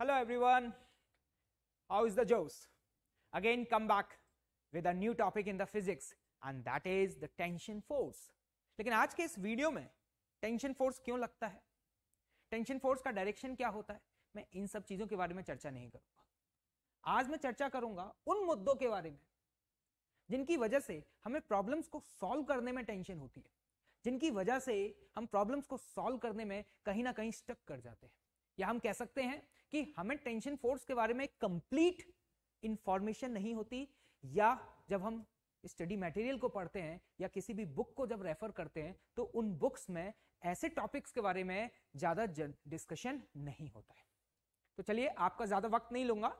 Hello everyone, how is the Joes? Again come back with a new topic in the physics and that is the tension force. लेकिन आज के इस video में tension force क्यों लगता है, tension force का डायरेक्शन क्या होता है, मैं इन सब चीजों के बारे में चर्चा नहीं करूंगा। आज मैं चर्चा करूंगा उन मुद्दों के बारे में जिनकी वजह से हमें प्रॉब्लम्स को सॉल्व करने में टेंशन होती है, जिनकी वजह से हम प्रॉब्लम्स को सॉल्व करने में कहीं ना कहीं स्टक कर जाते हैं, या हम कह सकते हैं कि हमें टेंशन फोर्स के बारे में कंप्लीट इंफॉर्मेशन नहीं होती, या जब हम स्टडी मटेरियल को पढ़ते हैं या किसी भी बुक को जब रेफर करते हैं तो उन बुक्स में ऐसे टॉपिक्स के बारे में ज्यादा डिस्कशन नहीं होता है। तो चलिए आपका ज्यादा वक्त नहीं लूंगा,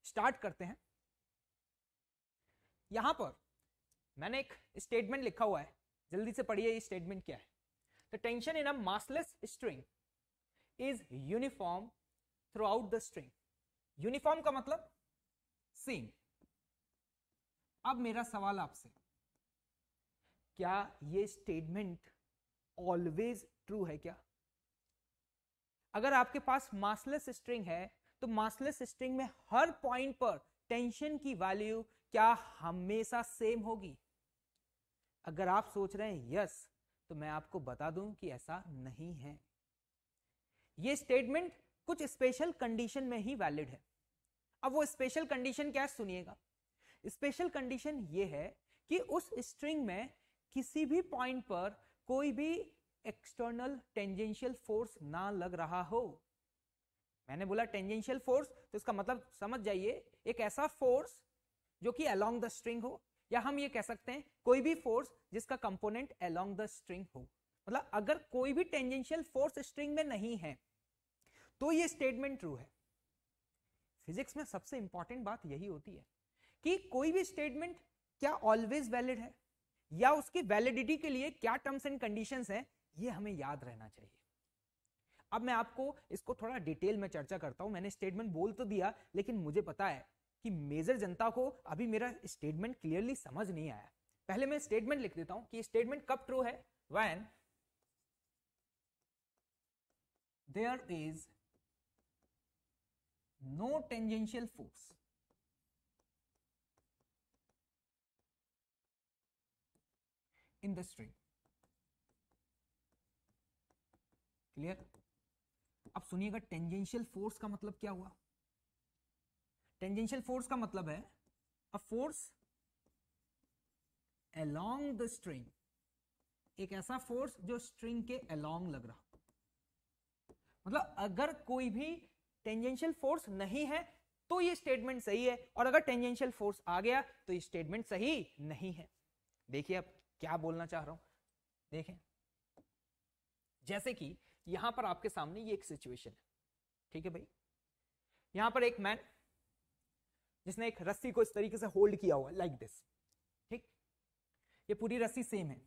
स्टार्ट करते हैं। यहां पर मैंने एक स्टेटमेंट लिखा हुआ है, जल्दी से पढ़िए ये स्टेटमेंट क्या है। The tension in a massless string is uniform through out the string. Uniform का मतलब सेम। अब मेरा सवाल आपसे, क्या ये स्टेटमेंट ऑलवेज ट्रू है क्या? अगर आपके पास मासलेस स्ट्रिंग है तो मासलेस स्ट्रिंग में हर पॉइंट पर टेंशन की वैल्यू क्या हमेशा सेम होगी? अगर आप सोच रहे हैं यस, तो मैं आपको बता दूं कि ऐसा नहीं है। ये स्टेटमेंट कुछ स्पेशल कंडीशन में ही वैलिड है। अब वो स्पेशल कंडीशन क्या है, सुनिएगा। स्पेशल कंडीशन ये है कि उस स्ट्रिंग में किसी भी पॉइंट पर कोई भी एक्सटर्नल टेंजेंशियल फोर्स ना लग रहा हो। मैंने बोला टेंजेंशियल फोर्स, तो इसका मतलब समझ जाइए एक ऐसा फोर्स जो कि अलोंग द स्ट्रिंग हो, या हम ये कह सकते हैं कोई भी फोर्स जिसका कंपोनेंट अलोंग द स्ट्रिंग हो। मतलब अगर कोई भी टेंजेंशियल फोर्स स्ट्रिंग में नहीं है तो ये स्टेटमेंट ट्रू है। फिजिक्स में सबसे इंपॉर्टेंट बात यही होती है कि कोई भी स्टेटमेंट क्या ऑलवेज वैलिड है, या उसकी वैलिडिटी के लिए क्या टर्म्स एंड कंडीशंस हैं, ये हमें याद रहना चाहिए। अब मैं आपको इसको थोड़ा डिटेल में चर्चा करता हूं। मैंने स्टेटमेंट बोल तो दिया, लेकिन मुझे पता है कि मेजर जनता को अभी मेरा स्टेटमेंट क्लियरली समझ नहीं आया। पहले मैं स्टेटमेंट लिख देता हूं कि स्टेटमेंट कब ट्रू है, when there is no tangential force in the string। Clear? अब सुनिएगा, टेंजेंशियल फोर्स का मतलब क्या हुआ? टेंजेंशियल फोर्स का मतलब है a force along the string, एक ऐसा फोर्स जो स्ट्रिंग के along लग रहा। मतलब अगर कोई भी टेंजेंशियल फोर्स नहीं है तो ये स्टेटमेंट सही है, और अगर टेंजेंशियल फोर्स आ गया तो ये स्टेटमेंट सही नहीं है। देखिए अब क्या बोलना चाह रहा हूं, देखें। जैसे कि यहां पर आपके सामने ये एक सिचुएशन है, ठीक है भाई। यहां पर एक मैन जिसने एक रस्सी को इस तरीके से होल्ड किया हुआ है, लाइक दिस, ठीक। ये पूरी रस्सी सेम है।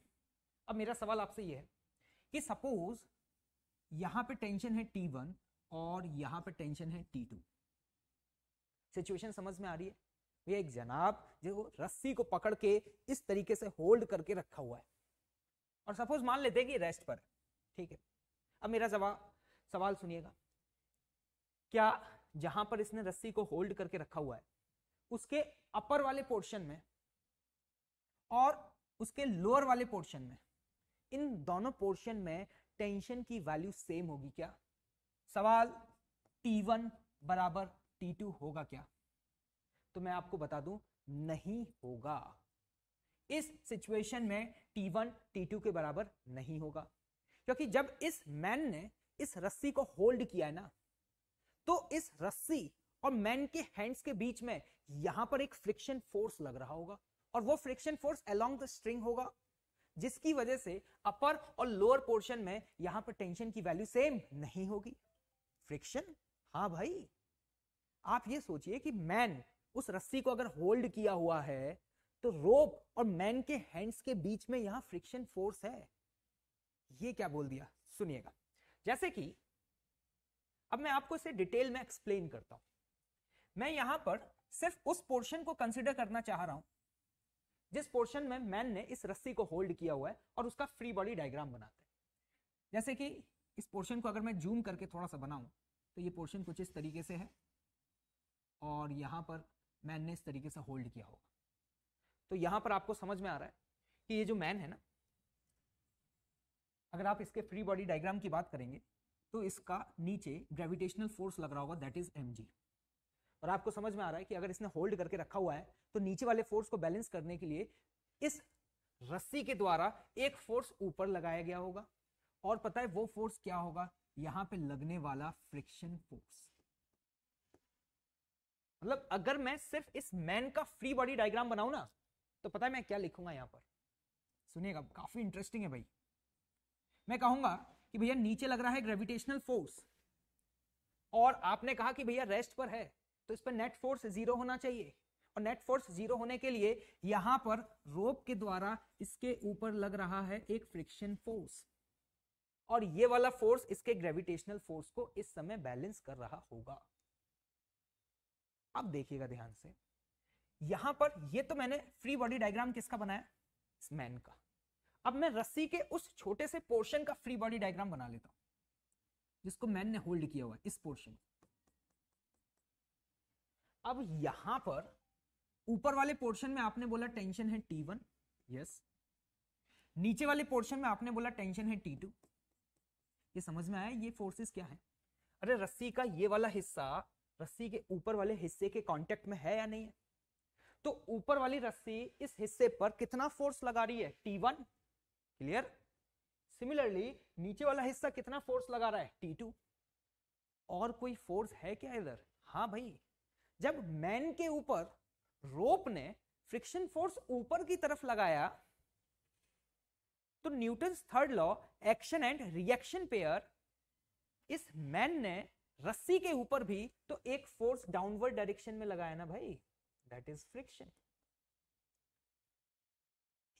अब मेरा सवाल आपसे ये है कि सपोज यहां पे टेंशन है T1 और यहां पे टेंशन है T2। सिचुएशन समझ में आ रही है? ये एक जनाब जो रस्सी को पकड़ के इस तरीके से होल्ड करके रखा हुआ है, और सपोज मान लेते हैं कि रेस्ट पर है, ठीक है। अब मेरा सवाल सुनिएगा, क्या जहां पर इसने रस्सी को होल्ड करके रखा हुआ है उसके अपर वाले पोर्शन में और उसके लोअर वाले पोर्शन में, इन दोनों पोर्शन में टेंशन की वैल्यू सेम होगी क्या? सवाल, T1 बराबर T2 होगा क्या? तो मैं आपको बता दूं, नहीं होगा। इस सिचुएशन में T1 T2 के बराबर नहीं होगा, क्योंकि जब इस मैन ने इस रस्सी को होल्ड किया है ना, तो इस रस्सी और मैन के हैंड्स के बीच में यहां पर एक फ्रिक्शन फोर्स लग रहा होगा, और वो friction force along the string होगा, जिसकी वजह से अपर और लोअर पोर्शन में यहां पर टेंशन की वैल्यू सेम नहीं होगी। फ्रिक्शन, हाँ भाई। आप ये सोचिए कि मैन उस रस्सी को अगर होल्ड किया हुआ है तो रोप और मैन के हैंड्स के बीच में यहां फ्रिक्शन फोर्स है। ये क्या बोल दिया, सुनिएगा। जैसे कि अब मैं आपको इसे डिटेल में एक्सप्लेन करता हूं। मैं यहां पर सिर्फ उस पोर्शन को कंसीडर करना चाह रहा हूं जिस पोर्शन में मैन ने इस रस्सी को होल्ड किया हुआ है, और उसका फ्री बॉडी डायग्राम बनाते हैं। जैसे कि इस पोर्शन को अगर मैं जूम करके थोड़ा सा बनाऊं तो ये पोर्शन कुछ इस तरीके से है और यहां पर मैन ने इस तरीके से होल्ड किया होगा। तो यहां पर आपको समझ में आ रहा है कि ये जो मैन है ना, अगर आप इसके फ्री बॉडी डायग्राम की बात करेंगे तो इसका नीचे ग्रेविटेशनल फोर्स लग रहा होगा, दैट इज mg। और आपको समझ में आ रहा है कि अगर इसने होल्ड करके रखा हुआ है तो नीचे वाले फोर्स को बैलेंस करने के लिए इस रस्सी के द्वारा एक फोर्स ऊपर लगाया गया होगा। और पता है वो फोर्स क्या होगा? यहां पे लगने वाला फ्रिक्शन फोर्स। मतलब अगर मैं सिर्फ इस मैन का फ्री बॉडी डायग्राम बनाऊं ना, तो पता है मैं क्या लिखूंगा यहां पर? सुनिएगा, काफी इंटरेस्टिंग है भाई। मैं कहूंगा कि भैया नीचे लग रहा है ग्रेविटेशनल फोर्स, और आपने कहा कि भैया रेस्ट पर है, तो इस पर नेट फोर्स 0 होना चाहिए। और नेट फोर्स 0 होने के लिए यहां पर रोप के द्वारा इसके ऊपर लग रहा है एक फ्रिक्शन फोर्स, और ये वाला फोर्स इसके ग्रेविटेशनल फोर्स को इस समय बैलेंस कर रहा होगा। अब देखिएगा ध्यान से, यहां पर ये तो मैंने फ्री बॉडी डायग्राम किसका बनाया? इस मैन का। अब मैं रस्सी के उस छोटे से पोर्शन का फ्री बॉडी डायग्राम बना लेता हूं जिसको मैन ने होल्ड किया हुआ है, इस पोर्शन। अब यहां पर ऊपर वाले पोर्शन में आपने बोला टेंशन है T1, यस। नीचे वाले पोर्शन में आपने बोला टेंशन है T2। ये समझ में आया ये फोर्सेस क्या है? अरे रस्सी का ये वाला हिस्सा रस्सी के ऊपर वाले हिस्से के कांटेक्ट में है या नहीं है? तो ऊपर वाली रस्सी इस हिस्से पर कितना फोर्स लगा रही है? T1, clear. सिमिलरली नीचे वाला हिस्सा कितना फोर्स लगा रहा है? T2। और कोई फोर्स है क्या इधर? हाँ भाई, जब मैन के ऊपर रोप ने फ्रिक्शन फोर्स ऊपर की तरफ लगाया तो Newton's third law, action and reaction pair, इस मैन ने रस्सी के ऊपर भी तो एक फोर्स डाउनवर्ड डायरेक्शन में लगाया ना भाई, दैट इज फ्रिक्शन।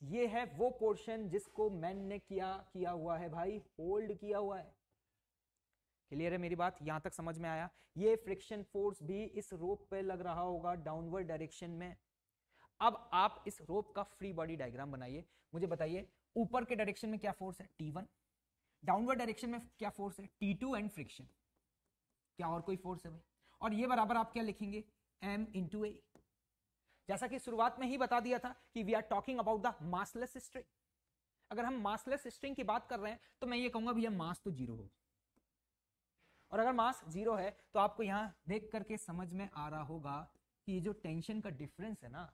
ये है वो पोर्शन जिसको मैन ने किया हुआ है भाई, होल्ड किया हुआ है। क्लियर है मेरी बात? यहां तक समझ में आया? ये फ्रिक्शन फोर्स भी इस रोप पे लग रहा होगा डाउनवर्ड डायरेक्शन में। अब आप इस रोप का फ्री बॉडी डायग्राम बनाइए, मुझे बताइए ऊपर के डायरेक्शन में क्या फोर्स है? T1। डाउनवर्ड डायरेक्शन में क्या फोर्स है? T2 and friction. क्या और कोई फोर्स है भाई? और ये बराबर आप क्या लिखेंगे? M into a. जैसा कि शुरुआत में ही बता दिया था कि we are talking about the massless string. अगर हम मासलेस स्ट्रिंग की बात कर रहे हैं तो मैं ये कहूंगा भैया मास तो 0 हो, और अगर मास 0 है तो आपको यहां देख करके समझ में आ रहा होगा कि ये जो टेंशन का डिफरेंस है ना,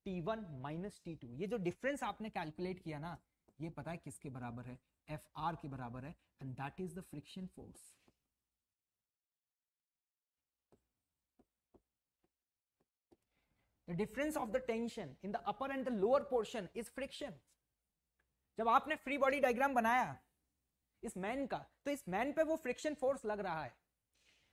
T1 माइनस T2, ये जो डिफरेंस आपने कैलकुलेट किया ना, ये पता है किसके बराबर है? Fr के बराबर है, and that is the friction force. The difference of the tension in the upper and the lower portion is friction. जब आपने फ्री बॉडी डायग्राम बनाया इस मैन का, तो इस मैन पे वो फ्रिक्शन फोर्स लग रहा है।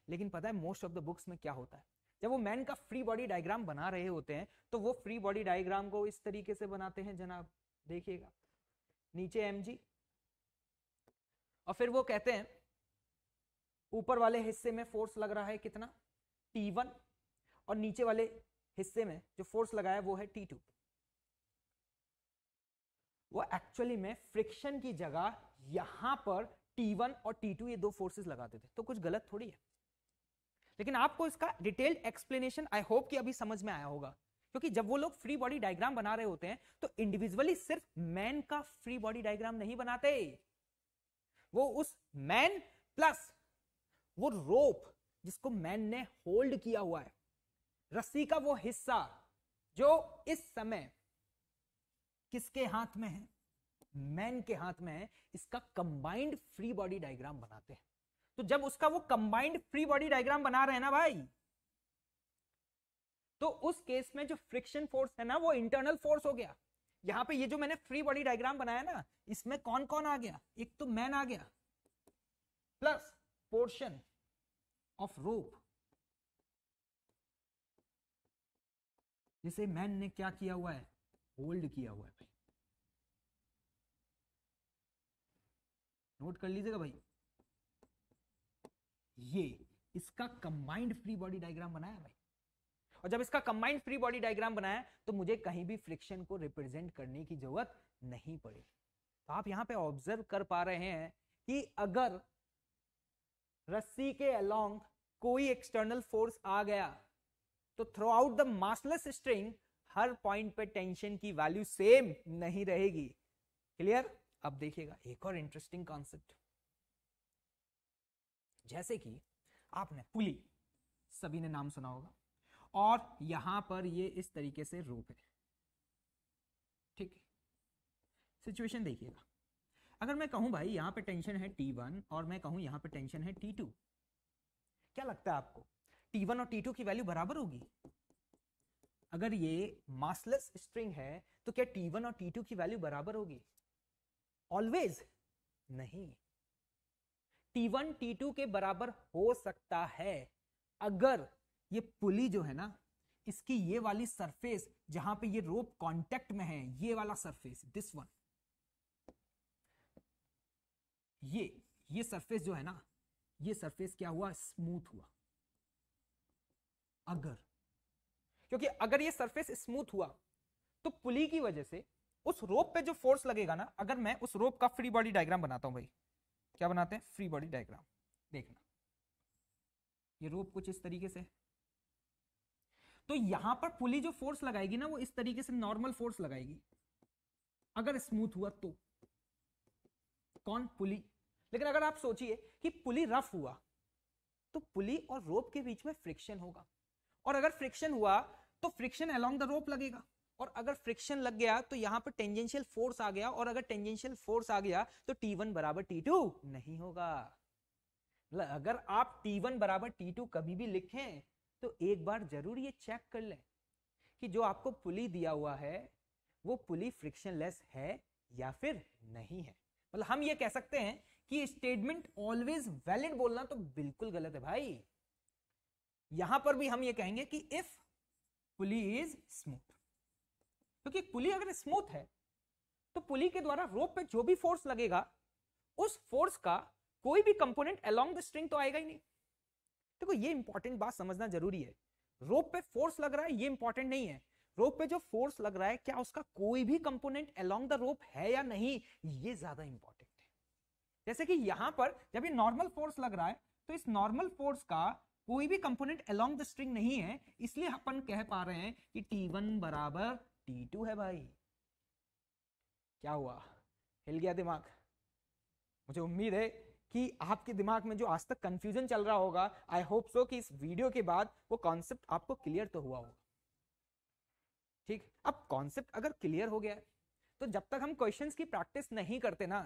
लेकिन पता है मोस्ट ऑफ द बुक्स में क्या होता है? जब वो मैन का फ्री बॉडी डायग्राम बना रहे होते हैं तो वो फ्री बॉडी डायग्राम को इस तरीके से बनाते हैं जनाब, देखिएगा, नीचे mg, और फिर वो कहते हैं ऊपर वाले हिस्से में फोर्स लग रहा है कितना? T1, और नीचे वाले हिस्से में जो फोर्स लगाया वो है T2। वो एक्चुअली में फ्रिक्शन की जगह यहां पर T1 और T2 ये दो फोर्सेस लगाते थे, तो कुछ गलत थोड़ी है। लेकिन आपको इसका डिटेल्ड एक्सप्लेनेशन आई होप कि अभी समझ में आया होगा, क्योंकि जब वो लोग फ्री बॉडी डायग्राम बना रहे होते हैं तो इंडिविजुअली सिर्फ मैन का फ्री बॉडी डायग्राम नहीं बनाते, वो उस मैन प्लस वो रोप जिसको मैन ने होल्ड किया हुआ है, रस्सी का वो हिस्सा जो इस समय किसके हाथ में है? मैन के हाथ में है, इसका कंबाइंड फ्री बॉडी डायग्राम बनाते हैं। तो जब उसका वो कंबाइंड फ्री बॉडी डायग्राम बना रहे हैं ना भाई, तो उस केस में जो फ्रिक्शन फोर्स है ना वो इंटरनल फोर्स हो गया। यहां पे ये जो मैंने फ्री बॉडी डायग्राम बनाया ना, इसमें कौन कौन आ गया? एक तो मैन आ गया प्लस पोर्शन ऑफ रोप, जिसे मैन ने क्या किया हुआ है? होल्ड किया हुआ है भाई। नोट कर लीजिएगा भाई, ये इसका कंबाइंड फ्री बॉडी डायग्राम बनाया भाई। और जब इसका कंबाइंड फ्री बॉडी डायग्राम बनाया तो मुझे कहीं भी फ्रिक्शन को रिप्रेजेंट करने की जरूरत नहीं पड़ी। तो आप यहां पे ऑब्जर्व कर पा रहे हैं कि अगर रस्सी के अलोंग कोई एक्सटर्नल फोर्स आ गया तो through out the massless string her point पे टेंशन की वैल्यू सेम नहीं रहेगी। क्लियर? अब देखिएगा एक और इंटरेस्टिंग कॉन्सेप्ट, जैसे कि आपने पुली, सभी ने नाम सुना होगा, और यहां पर ये इस तरीके से रोप है, ठीक है। सिचुएशन देखिएगा, अगर मैं कहूं भाई यहां पे टेंशन है T1 और मैं कहूं यहां पे टेंशन है T2, क्या लगता है आपको T1 और T2 की वैल्यू बराबर होगी? अगर ये मासलेस स्ट्रिंग है तो क्या T1 और T2 की वैल्यू बराबर होगी? ऑलवेज नहीं। T1 T2 के बराबर हो सकता है अगर ये पुली जो है ना, इसकी ये वाली सरफेस जहां पे ये रोप कांटेक्ट में है, ये वाला सरफेस, दिस वन, ये सरफेस जो है ना, ये सरफेस क्या हुआ? स्मूथ हुआ। अगर, क्योंकि अगर ये सरफेस स्मूथ हुआ तो पुली की वजह से उस रोप पे जो फोर्स लगेगा ना, अगर मैं उस रोप का फ्री बॉडी डायग्राम बनाता हूं भाई, क्या बनाते हैं? Free body diagram. देखना, ये रोप कुछ इस तरीके से, तो यहां पर पुली जो फोर्स लगाएगी ना, वो इस तरीके से नॉर्मल फोर्स लगाएगी अगर स्मूथ हुआ तो। कौन? पुली। लेकिन अगर आप सोचिए कि पुली रफ हुआ तो पुली और रोप के बीच में फ्रिक्शन होगा, और अगर फ्रिक्शन हुआ तो फ्रिक्शन अलोंग द रोप लगेगा, और अगर फ्रिक्शन लग गया तो यहां पर टेंजेंशियल फोर्स आ गया, और अगर टेंजेंशियल फोर्स आ गया तो T1 बराबर T2 नहीं होगा। अगर आप T1 बराबर T2 कभी भी लिखें तो एक बार जरूर ये चेक कर लें कि जो आपको पुली दिया हुआ है वो पुली फ्रिक्शनलेस है या फिर नहीं है। मतलब हम ये कह सकते हैं कि स्टेटमेंट ऑलवेज वैलिड बोलना तो बिल्कुल गलत है भाई। यहां पर भी हम ये कहेंगे कि इफ पुली इज स्मूथ, क्योंकि पुली अगर स्मूथ है तो पुली के द्वारा रोप पे जो भी फोर्स लगेगा उस फोर्स का कोई भी कंपोनेंट अलोंग द स्ट्रिंग तो आएगा ही नहीं। देखो ये इंपॉर्टेंट बात समझना जरूरी है, रोप पे फोर्स लग रहा है ये इंपॉर्टेंट नहीं है, रोप पे जो फोर्स लग रहा है क्या उसका कोई भी कंपोनेंट अलोंग द रोप है या नहीं, ये ज्यादा इंपॉर्टेंट है। जैसे कि यहां पर जब ये नॉर्मल फोर्स लग रहा है तो इस नॉर्मल फोर्स का कोई भी कंपोनेंट अलोंग द स्ट्रिंग नहीं है, इसलिए अपन कह पा रहे हैं कि T1 बराबर T2 है भाई। क्या हुआ? हिल गया दिमाग? मुझे उम्मीद है कि आपके दिमाग में जो आज तक कंफ्यूजन चल रहा होगा, आई होप सो कि इस वीडियो के बाद वो कॉन्सेप्ट आपको क्लियर तो हुआ होगा। ठीक, अब कॉन्सेप्ट अगर क्लियर हो गया है तो जब तक हम क्वेश्चंस की प्रैक्टिस नहीं करते ना,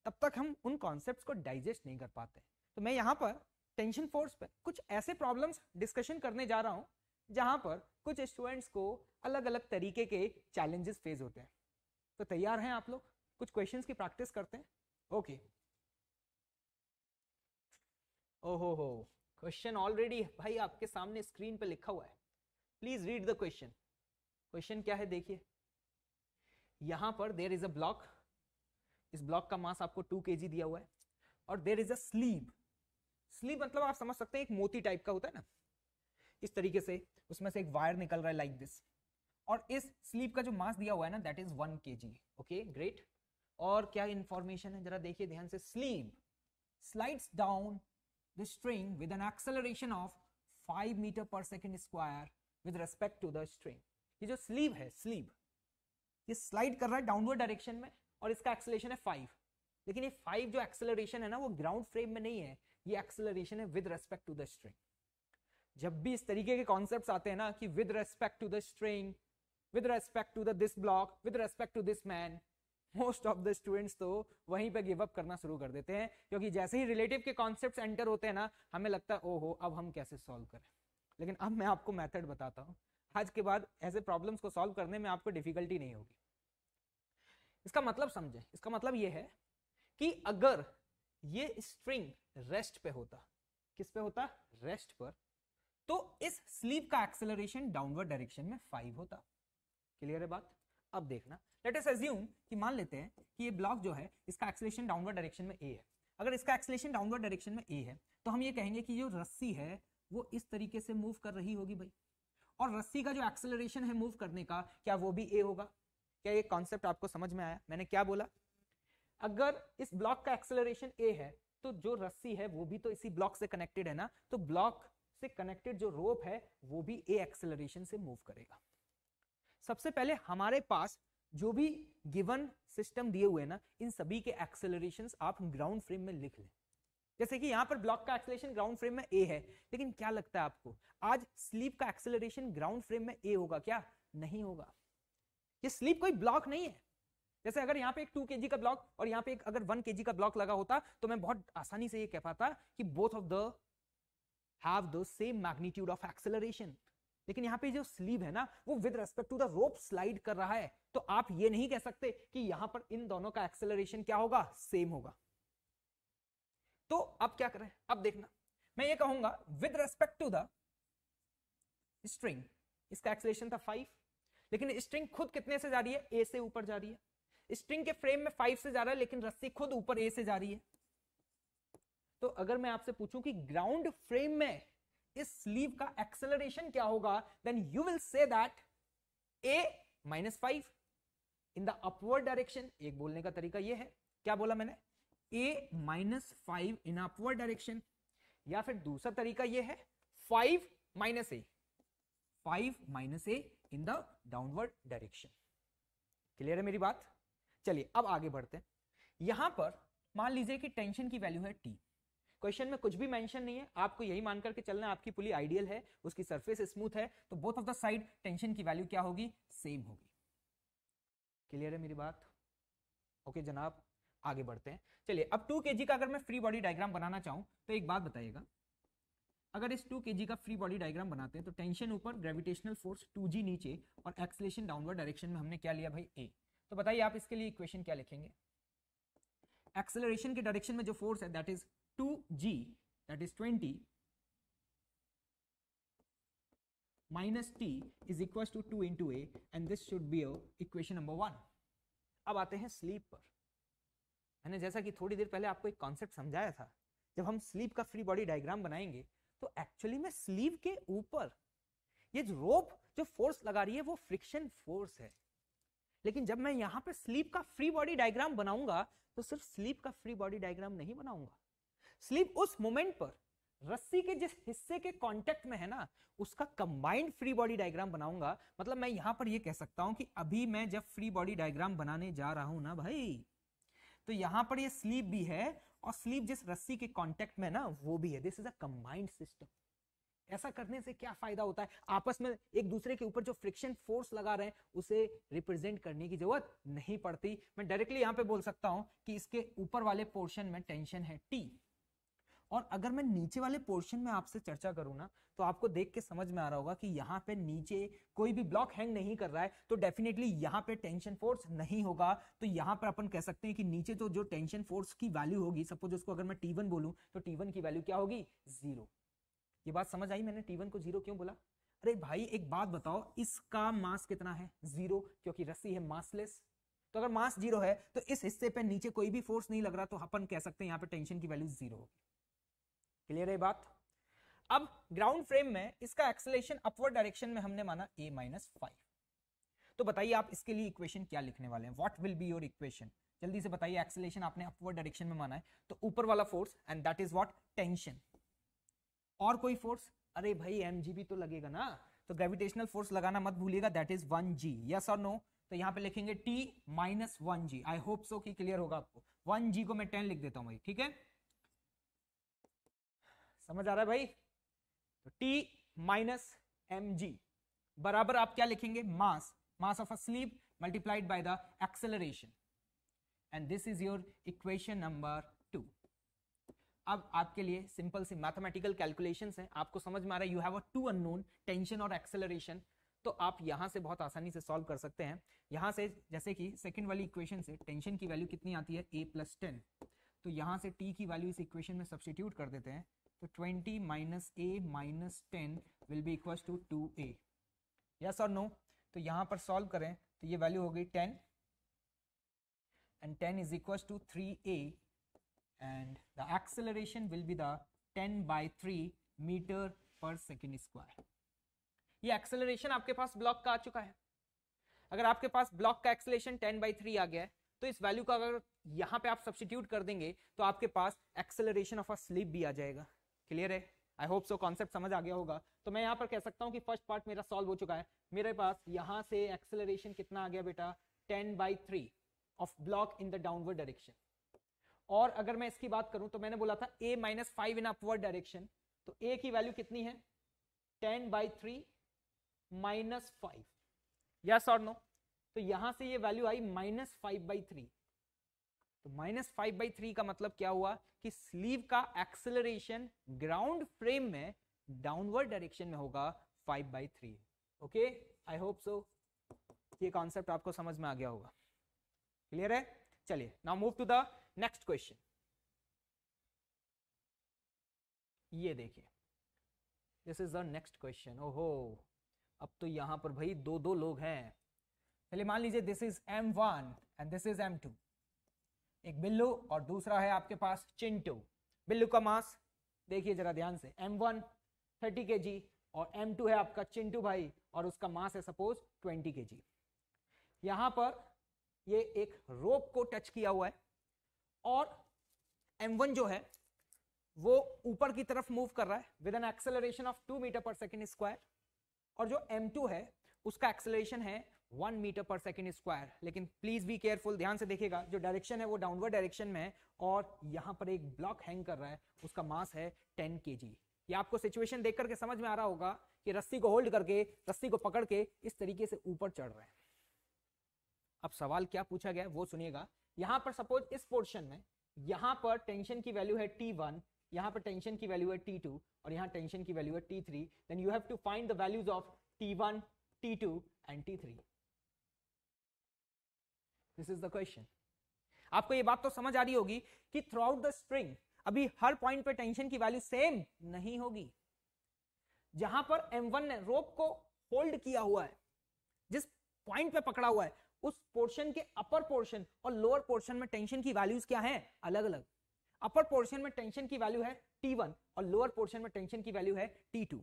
तब तक हम उन कॉन्सेप्ट्स को डाइजेस्ट नहीं कर पाते। तो मैं यहां पर टेंशन फोर्स पे कुछ ऐसे प्रॉब्लम्स डिस्कशन करने जा रहा हूं जहां पर कुछ स्टूडेंट्स को अलग अलग तरीके के चैलेंजेस फेस होते हैं। तो तैयार हैं आप लोग? कुछ क्वेश्चंस की प्रैक्टिस करते हैं। ओके। ओहो हो, क्वेश्चन ऑलरेडी भाई आपके सामने स्क्रीन पे लिखा हुआ है, please read the question. Question क्या है देखिए, यहां पर देयर इज अ ब्लॉक, इस ब्लॉक का मास आपको 2 kg दिया हुआ है, और there is a sleeve. Sleeve मतलब आप समझ सकते हैं एक मोती टाइप का होता है ना, इस तरीके से उसमें से एक वायर निकल रहा है लाइक दिस, और इस स्लीव का जो मास दिया हुआ है ना that is 1 kg। Okay great. और क्या इंफॉर्मेशन है जरा देखिए ध्यान से, sleeve slides down the string with an acceleration of 5 meter per second square with respect to the string। ये जो स्लीव है, स्लीव ये स्लाइड कर रहा है डाउनवर्ड डायरेक्शन में और इसका एक्सेलरेशन है 5, लेकिन ये 5 जो एक्सेलरेशन है ना वो ग्राउंड फ्रेम में नहीं है, ये एक्सेलरेशन है with respect to the string. जब भी इस तरीके के कॉन्सेप्ट्स आते हैं ना कि with respect to the string, with respect to the this block, with respect to this man, most of the students तो वहीं पे गिव अप करना शुरू कर देते हैं, क्योंकि जैसे ही रिलेटिव के कॉन्सेप्ट्स एंटर होते हैं ना हमें लगता है ओहो अब हम कैसे सॉल्व करें। लेकिन अब मैं आपको मेथड बताता हूं, आज के बाद ऐसे प्रॉब्लम्स को सॉल्व करने में आपको डिफिकल्टी नहीं होगी। इसका मतलब समझे, इसका मतलब ये है कि अगर ये स्ट्रिंग रेस्ट पे होता, किस पे होता? रेस्ट पर, तो इस स्लीव का एक्सेलरेशन डाउनवर्ड डायरेक्शन में 5 होता। क्लियर है बात? अब देखना, लेट अस अज्यूम कि मान लेते हैं कि ये ब्लॉक जो है इसका एक्सेलरेशन डाउनवर्ड डायरेक्शन में a है। अगर इसका एक्सेलरेशन डाउनवर्ड डायरेक्शन में a है तो हम ये कहेंगे कि जो रस्सी है वो इस तरीके से मूव कर रही होगी भाई, और रस्सी का जो एक्सेलरेशन है मूव करने का क्या वो भी a होगा? क्या ये कॉन्सेप्ट आपको समझ में आया? मैंने क्या बोला? अगर इस ब्लॉक का एक्सेलरेशन a है तो जो रस्सी है वो भी तो इसी ब्लॉक से कनेक्टेड है ना, तो ब्लॉक से कनेक्टेड जो रोप है वो भी ए एक्सेलरेशन से मूव करेगा। सबसे पहले हमारे पास जो भी गिवन सिस्टम दिए हुए हैं ना, इन सभी के एक्सेलरेशंस आप ग्राउंड फ्रेम में लिख लें। जैसे कि यहां पर ब्लॉक का एक्सेलरेशन ग्राउंड फ्रेम में ए है, लेकिन क्या लगता है आपको आज स्लीप का एक्सेलरेशन ग्राउंड फ्रेम में ए होगा क्या? नहीं होगा। ये स्लीप कोई ब्लॉक नहीं है। जैसे अगर यहाँ पे एक 2 kg का ब्लॉक और यहाँ पे एक अगर 1 kg का ब्लॉक लगा होता तो मैं बहुत आसानी से ये कह पाता कि both of the have the same magnitude of acceleration. लेकिन यहाँ पे जो स्लीव है ना वो with respect to the rope slide कर रहा है, तो आप ये नहीं कह सकते कि यहां पर इन दोनों का एक्सेलरेशन क्या होगा? सेम होगा। तो अब क्या करें? अब देखना, मैं ये कहूंगा with respect to the string इसका एक्सेलरेशन था 5, लेकिन स्ट्रिंग खुद कितने से जा रही है? ए से ऊपर जा रही है। स्ट्रिंग के फ्रेम में 5 से जा रहा है, लेकिन रस्सी खुद ऊपर ए से जा रही है। तो अगर मैं आपसे पूछूं कि ग्राउंड फ्रेम में इस स्लीव का एक्सेलरेशन क्या होगा, then you will say that a -5 in the upward direction. एक बोलने का तरीका ये है, क्या बोला मैंने? a -5 इन अपवर्ड डायरेक्शन, या फिर दूसरा तरीका ये है 5 - a, 5 - a in the downward direction. Clear है मेरी बात? चलिए अब आगे बढ़ते हैं। यहां पर मान लीजिए कि टेंशन की वैल्यू है t। क्वेश्चन में कुछ भी मेंशन नहीं है, आपको यही मान करके चलना है आपकी पुली आइडियल है, उसकी सरफेस स्मूथ है, तो both of the side tension की वैल्यू क्या होगी? सेम होगी। क्लियर है मेरी बात? ओके जनाब, आगे बढ़ते हैं। चलिए अब 2 kg का अगर मैं फ्री बॉडी डायग्राम बनाना चाहूं तो एक बात बताइएगा, अगर इस 2 kg का फ्री बॉडी डायग्राम बनाते हैं तो टेंशन ऊपर, ग्रेविटेशनल फोर्स 2g नीचे और एक्सेलरेशन डाउनवर्ड डायरेक्शन में हमने क्या लिया भाई? a। तो बताइए आप इसके लिए इक्वेशन क्या लिखेंगे? एक्सेलरेशन के डायरेक्शन में जो फोर्स है that is 2g, that is 20 minus t is equals to 2 into a, and this should be equation number 1। अब आते हैं स्लीप पर। मैंने जैसा कि थोड़ी देर पहले आपको एक कॉन्सेप्ट समझाया था, जब हम स्लीप का फ्री बॉडी डायग्राम बनाएंगे तो एक्चुअली में स्लीव के ऊपर ये जो रोप जो फोर्स लगा रही है वो फ्रिक्शन फोर्स है। लेकिन जब मैं यहां पे स्लीप का फ्री बॉडी डायग्राम बनाऊंगा तो सिर्फ स्लीप का फ्री बॉडी डायग्राम नहीं बनाऊंगा, स्लीप उस मोमेंट पर रस्सी के जिस हिस्से के कांटेक्ट में है ना उसका कंबाइंड फ्री बॉडी डायग्राम बनाऊंगा। मतलब मैं यहां पर ये कह सकता हूं कि अभी मैं जब फ्री बॉडी डायग्राम बनाने जा रहा हूं ना भाई, तो यहां पर ये स्लीप भी है और स्लीप जिस रस्सी के कांटेक्ट में ना वो भी है। This is a combined system. ऐसा करने से क्या फायदा होता है? आपस में एक दूसरे के ऊपर जो फ्रिक्शन फोर्स लगा रहे हैं उसे रिप्रेजेंट करने की जरूरत नहीं पड़ती। मैं डायरेक्टली यहां पे बोल सकता हूं कि इसके ऊपर वाले पोर्शन में टेंशन है T, और अगर मैं नीचे वाले पोर्शन में आपसे चर्चा करूं ना तो आपको देख के समझ में आ रहा होगा कि यहाँ पे नीचे कोई भी ब्लॉक हैंग नहीं कर रहा है, तो डेफिनेटली यहाँ पे टेंशन फोर्स नहीं होगा। तो यहाँ पर अपन कह सकते हैं कि नीचे तो जो टेंशन फोर्स की वैल्यू होगी, सपोज उसको अगर मैं T1 बोलूं तो T1 की वैल्यू क्या होगी? 0। ये बात समझ आई मैंने T1 को 0 क्यों बोला? अरे भाई एक बात बताओ, इसका मास कितना है? 0, क्योंकि रस्सी है मासलेस। तो अगर मास 0 है तो इस हिस्से पे नीचे कोई भी फोर्स नहीं लग रहा, तो अपन कह सकते हैं यहाँ पे टेंशन की वैल्यू 0 होगी। क्लियर है बात? अब ग्राउंड फ्रेम में इसका एक्सेलरेशन अपवर्ड डायरेक्शन में हमने माना a -5। तो बताइए आप इसके लिए इक्वेशन क्या लिखने वाले हैं? What will be your equation? जल्दी से बताइए। एक्सेलरेशन आपने अपवर्ड डायरेक्शन में माना है तो ऊपर वाला force and that is what? Tension. और कोई फोर्स? अरे भाई mg भी तो लगेगा ना, तो ग्रेविटेशनल फोर्स लगाना मत भूलिएगा, दैट इज 1g। यस और नो? तो यहां पे लिखेंगे t - 1g। I hope so कि क्लियर होगा आपको। 1g को मैं 10 लिख देता हूं भाई, ठीक है? समझ आ रहा है भाई? तो T - mg बराबर आप क्या लिखेंगे? Mass of a sleeve multiplied by the acceleration, and this is your equation number 2। अब आपके लिए सिंपल सी मैथमेटिकल कैलकुलेशंस हैं। आपको समझ में आ रहा है, you have a 2 unknown, tension और एक्सेलरेशन। तो आप यहां से बहुत आसानी से सॉल्व कर सकते हैं। यहां से जैसे कि सेकंड वाली इक्वेशन से टेंशन की वैल्यू कितनी आती है? a + 10। तो यहां से t की वैल्यू इस इक्वेशन में सब्स्टिट्यूट कर देते हैं, तो 20 - a - 10 will be equals to 2a। Yes और नो? तो यहां पर सॉल्व करें तो ये वैल्यू हो गई 10 and 10 is equals to 3a and the acceleration will be the 10/3 metre per second square. ये एक्सेलरेशन आपके पास ब्लॉक का आ चुका है। अगर आपके पास ब्लॉक का एक्सेलरेशन 10/3 आ गया है तो इस वैल्यू का अगर यहाँ पे आप सब्स्टिट्यूट कर देंगे तो आपके पास एक्सेलरेशन ऑफ अ स्लिप भी आ जाएगा। क्लियर है? आई होप सो कॉन्सेप्ट समझ आ गया होगा। तो मैं यहाँ पर कह सकता हूँ कि फर्स्ट पार्ट मेरा सॉल्व हो चुका है। मेरे पास यहाँ से एक्सेलरेशन कितना आ गया बेटा, 10/3 of block in the downward direction. और अगर मैं इसकी बात करूं तो मैंने बोला था a - 5 इन अपवर्ड डायरेक्शन, तो a की वैल्यू कितनी है, 10/3 - 5, यस और नो? तो यहां से ये वैल्यू आई -5/3। तो -5/3 का मतलब क्या हुआ कि स्लीव का एक्सेलरेशन ग्राउंड फ्रेम में डाउनवर्ड डायरेक्शन में होगा 5/3। ओके, आई होप सो ये कॉन्सेप्ट आपको समझ में आ गया होगा। क्लियर है? चलिए now move to the next question. ये देखिए, this is the next question. ओहो, अब तो यहां पर भाई दो लोग हैं। चलिए मान लीजिए this is M1 and this is M2। एक बिल्लू और दूसरा है आपके पास चिंटू। बिल्लू का मास देखिए जरा ध्यान से, M1 30 kg और M2 है आपका चिंटू भाई और उसका मास है सपोज 20 kg। यहां पर ये एक रोप को टच किया हुआ है और M1 जो है वो ऊपर की तरफ मूव कर रहा है with an acceleration of 2 metre per second square, और जो M2 है उसका एक्सेलरेशन है 1 मीटर पर सेकेंड स्क्वायर। लेकिन प्लीज बी केयरफुल, ध्यान से देखिएगा, जो डायरेक्शन है वो डाउनवर्ड डायरेक्शन में है और यहां पर एक ब्लॉक हैंग कर रहा है, उसका मास है 10 kg। ये आपको सिचुएशन देख करके समझ में आ रहा होगा कि रस्सी को होल्ड करके, रस्सी को पकड़ के इस तरीके से ऊपर चढ़ रहे हैं। अब सवाल क्या पूछा गया है वो सुनिएगा। यहां पर सपोज इस पोर्शन में यहां पर टेंशन की वैल्यू है T1, यहां पर टेंशन की वैल्यू है T2 और यहां टेंशन की वैल्यू है T3। Then you have to find the values of T1, T2 and T3। This is the question. आपको ये बात तो समझ आ रही होगी कि थ्रू आउट द स्प्रिंग अभी हर पॉइंट पे टेंशन की वैल्यू सेम नहीं होगी। जहां पर M1 ने रोप को होल्ड किया हुआ है, जिस पॉइंट पे पकड़ा हुआ है, उस पोर्शन के अपर पोर्शन और लोअर पोर्शन में टेंशन की वैल्यूज क्या हैं, अलग अलग। अपर पोर्शन में टेंशन की वैल्यू है T1 और लोअर पोर्शन में टेंशन की वैल्यू है T2।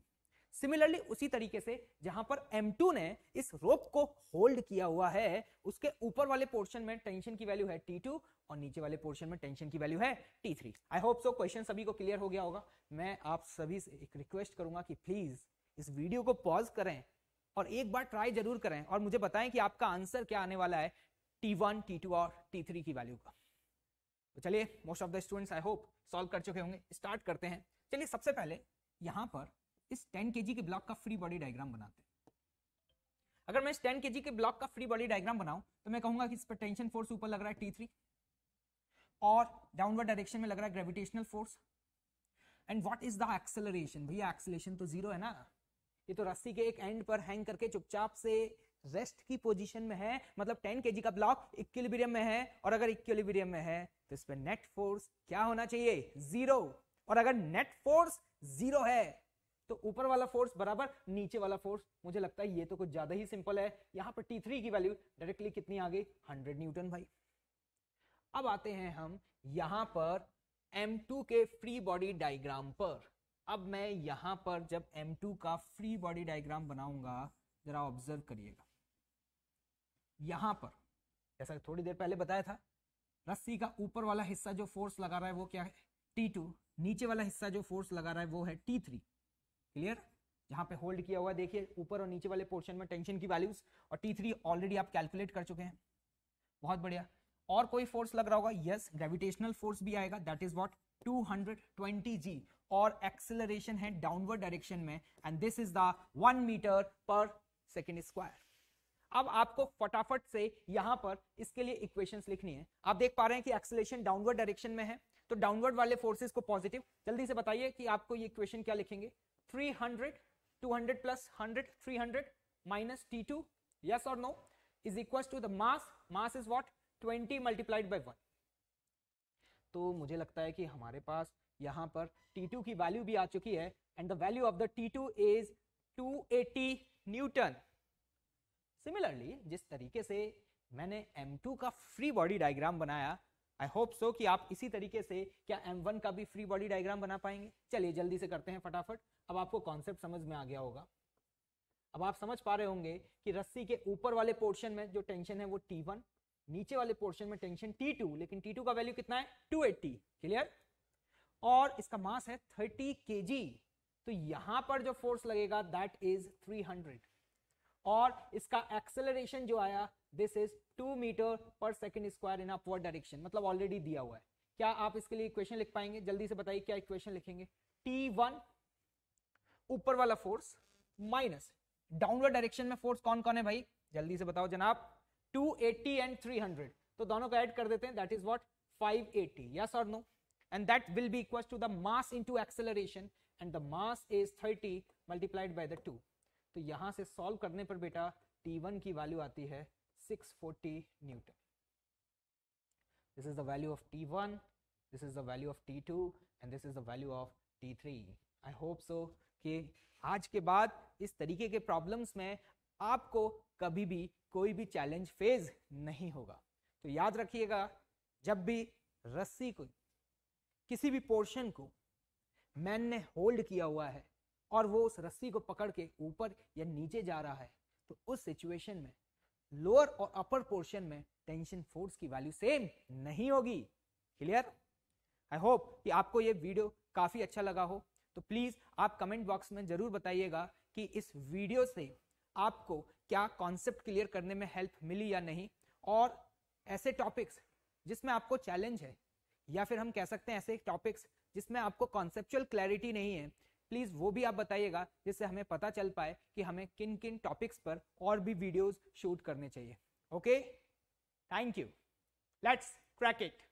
सिमिलरली उसी तरीके से जहां पर M2 ने इस रोप को होल्ड किया हुआ है, उसके ऊपर वाले पोर्शन में टेंशन की वैल्यू है T2 और नीचे वाले पोर्शन में टेंशन की वैल्यू है T3। I hope so question सभी को क्लियर हो गया होगा। मैं आप सभी से एक रिक्वेस्ट करूंगा कि प्लीज इस वीडियो को पॉज करें और एक बार ट्राई जरूर करें और मुझे बताएं कि आपका आंसर क्या आने वाला है T1, T2 और T3 की वैल्यू का। तो चलिए, most of the students I hope solve कर चुके होंगे। स्टार्ट करते हैं। चलिए सबसे पहले यहां पर इस 10 kg के ब्लॉक का फ्री बॉडी डायग्राम बनाते हैं। अगर मैं इस 10 kg के ब्लॉक का फ्री बॉडी डायग्राम बनाऊं तो मैं कहूंगा कि इस पर टेंशन फोर्स ऊपर लग रहा है T3 और डाउनवर्ड डायरेक्शन में लग रहा है gravitational force. And what is the acceleration? भैया एक्सेलरेशन तो जीरो है ना, ये तो रस्सी के एक एंड पर हैंग करके चुपचाप से रेस्ट की पोजीशन में है। मतलब 10 kg का ब्लॉक इक्विलिब्रियम में है और अगर इक्विलिब्रियम में है तो इस पर नेट फोर्स क्या होना चाहिए? जीरो। और अगर नेट फोर्स जीरो है तो ऊपर वाला फोर्स बराबर नीचे वाला फोर्स। मुझे लगता है ये तो कुछ ज्यादा ही सिंपल है। यहां पर T3 की वैल्यू डायरेक्टली कितनी आ गई? 100 न्यूटन भाई। अब आते हैं हम यहां पर M2 के फ्री बॉडी डायग्राम पर। अब मैं यहां पर जब M2 का फ्री बॉडी डायग्राम बनाऊंगा, जरा ऑब्जर्व करिएगा। यहां पर जैसा थोड़ी देर पहले बताया था, रस्सी का ऊपर वाला हिस्सा जो फोर्स लगा रहा है वो क्या है? T2। नीचे वाला हिस्सा जो फोर्स लगा रहा है वो है T3। क्लियर? जहां पे होल्ड किया हुआ है देखिए ऊपर और नीचे वाले पोर्शन में टेंशन की वैल्यूज, और T3 ऑलरेडी आप कैलकुलेट कर चुके हैं। बहुत बढ़िया। और कोई फोर्स लग रहा होगा? यस, ग्रेविटेशनल फोर्स भी आएगा, दैट इज व्हाट 220 G, और एक्सेलरेशन है डाउनवर्ड डायरेक्शन में and this is the 1 metre per second square. अब आपको फटाफट से यहां पर इसके लिए इक्वेशंस लिखनी है। आप देख पा रहे हैं कि एक्सेलरेशन डाउनवर्ड डायरेक्शन में है तो डाउनवर्ड वाले फोर्सेस को पॉजिटिव। जल्दी से बताइए कि आपको ये इक्वेशन क्या लिखेंगे? 300 200 प्लस 100 300 माइनस T2, यस और no, is equal to the mass. Mass is what? 20 multiplied by 1। तो मुझे लगता है कि हमारे पास यहां पर T2 की वैल्यू भी आ चुकी है and the value of the T2 is 280 Newton. Similarly जिस तरीके से मैंने M2 का फ्री बॉडी डायग्राम बनाया, आई होप सो कि आप इसी तरीके से क्या M1 का भी फ्री बॉडी डायग्राम बना पाएंगे। चलिए जल्दी से करते हैं फटाफट। अब आपको कॉन्सेप्ट समझ में आ गया होगा। अब आप समझ पा रहे होंगे कि रस्सी के ऊपर वाले पोर्शन में जो टेंशन है वो T1 नीचे वाले पोर्शन में टेंशन T2, लेकिन T2 का वैल्यू कितना है 280, क्लियर। और इसका मास है 30 kg, तो यहां पर जो फोर्स लगेगा दैट इज 300, और इसका एक्सेलरेशन जो आया this is 2 metre per second square in upward direction, मतलब ऑलरेडी दिया हुआ है। क्या आप इसके लिए इक्वेशन लिख पाएंगे? जल्दी से बताइए क्या इक्वेशन लिखेंगे। T1 ऊपर वाला फोर्स माइनस डाउनवर्ड डायरेक्शन में फोर्स कौन कौन है भाई, जल्दी से बताओ जनाब। 280 एंड 300, तो दोनों को ऐड कर देते हैं, दैट इज व्हाट 580, यस और no, and that will be equal to the mass into acceleration, and the mass is 30 multiplied by the 2। तो यहां से सॉल्व करने पर बेटा T1 की वैल्यू आती है 640 Newton. This is the value of T1, this is the value of T2 and this is the value of T3। I hope so कि आज के बाद इस तरीके के प्रॉब्लम्स में आपको कभी भी कोई भी चैलेंज फेज नहीं होगा। तो याद रखिएगा, जब भी रस्सी को, किसी भी पोर्शन को मैन ने होल्ड किया हुआ है और वो उस रस्सी को पकड़ के ऊपर या नीचे जा रहा है, तो उस सिचुएशन में लोअर और अपर पोर्शन में टेंशन फोर्स की वैल्यू सेम नहीं होगी, क्लियर। आई होप कि आपको ये वीडियो काफी अच्छा लगा हो, तो प्लीज आप कमेंट बॉक्स में जरूर बताइएगा कि इस वीडियो से आपको क्या कॉन्सेप्ट क्लियर करने में हेल्प मिली या नहीं, और ऐसे टॉपिक्स जिसमें आपको चैलेंज है, या फिर हम कह सकते हैं ऐसे टॉपिक्स जिसमें आपको कॉन्सेप्चुअल क्लैरिटी नहीं है, प्लीज वो भी आप बताइएगा, जिससे हमें पता चल पाए कि हमें किन किन टॉपिक्स पर और भी वीडियोस शूट करने चाहिए। Okay, thank you, let's crack it.